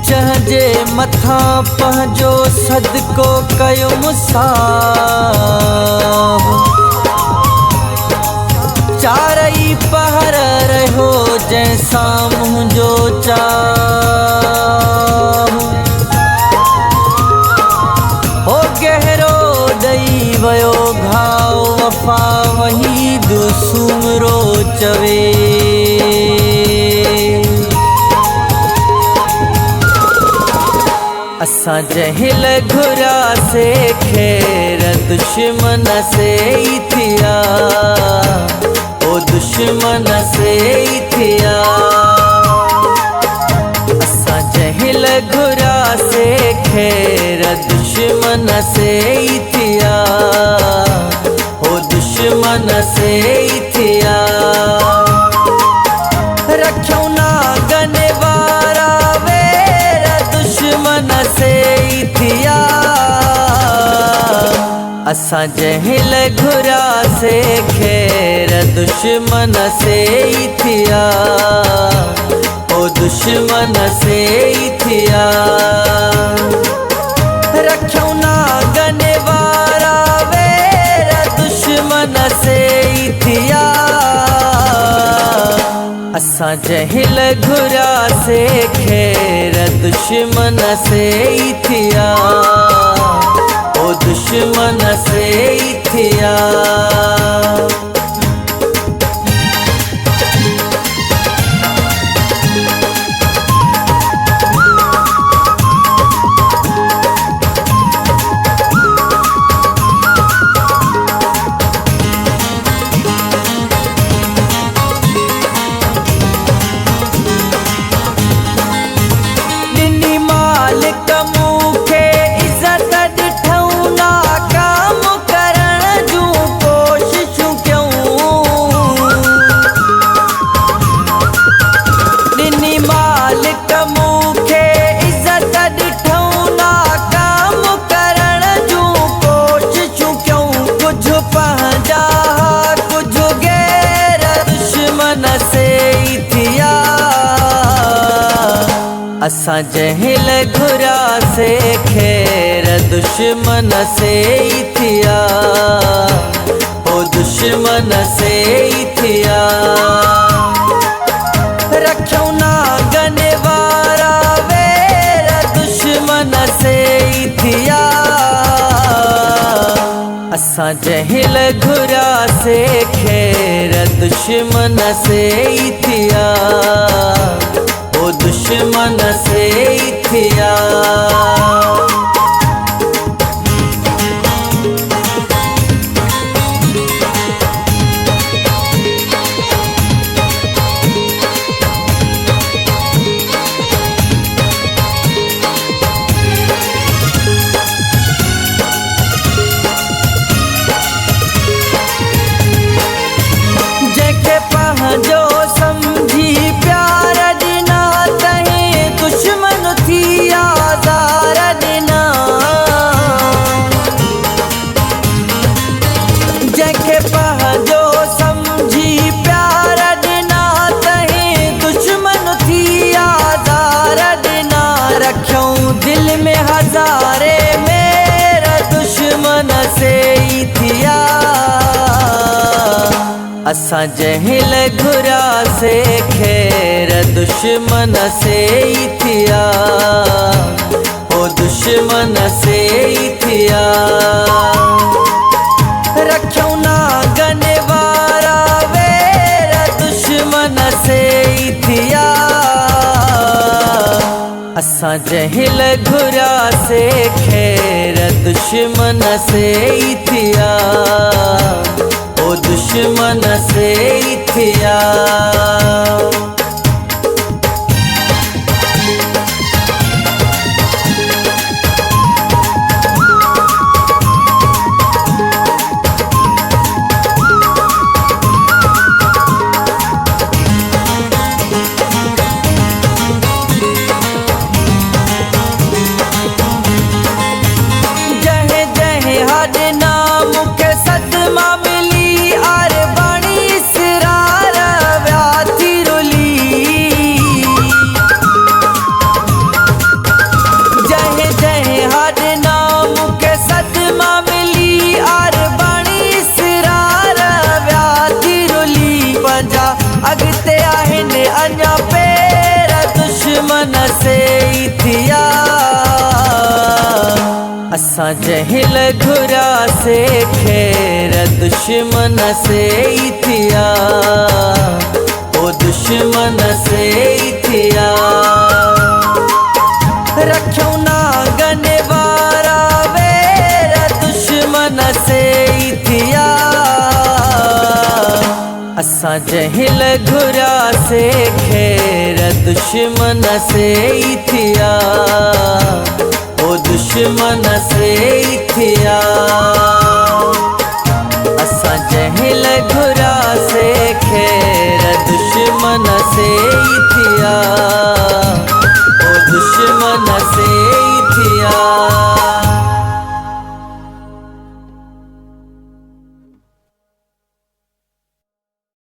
चहजे मथा पंहिंजो सदको कयो मुसाह चारई पहर रहो जैसा मुझो चाह हो गहरो दई वयो घाव वफा वही दुसुमरो चवे असा जहिल घुरा से खैर दुश्मन से ही थिया ओ दुश्मन से ही थिया असा जहिल घुरा से खैर दुश्मन से ही थिया ओ दुश्मन से ही थिया रखो ना गने वारा दुश्मन से ही थिया असा जहिल घुरा से खैर दुश्मन से ही थिया ओ दुश्मन से ही थिया रखो ना गने वारा वेर दुश्मन से ही थिया असा जहिल घुरा से खैर दुश्मन से ही थिया ओ दुश्मन से ही थिया असा जहिल घुरा से खैर दुश्मन से ही थिया ओ दुश्मन से ही थिया रखो ना गने वारा वेर दुश्मन से ही थिया असा जहिल घुरा से खैर दुश्मन से ही थिया ओ दुश्मन से ही थिया जैके पंहिंजो समझी प्यार ॾिना दुश्मन थी आज़ार ॾिना जंहिंखे पंहिंजो समझी प्यार ॾिना तहीं दुश्मन थी आज़ार ॾिना रखियूं दिल में हज़ारे मेरा दुश्मन से ही थिया असा जहिल घुरा से खैर दुश्मन से ही थिया ओ दुश्मन से ही थिया रखो ना गने वारा वेर दुश्मन से ही थिया असा जहिल घुरा से खैर दुश्मन से ही थिया ओ दुश्मन से ही थिया सदमा मिली अर बणी सिरार व्या थी रुली थिया असा जहिल घुरा से खैर दुश्मन से थिया ओ दुश्मन से थिया रखो ना गने वारा वेर दुश्मन से थिया असा जहिल घुरा से खैर दुश्मन से थिया ओ दुश्मन से थिया असा जहिल घुरा से खैर दुश्मन से थिया ओ दुश्मन से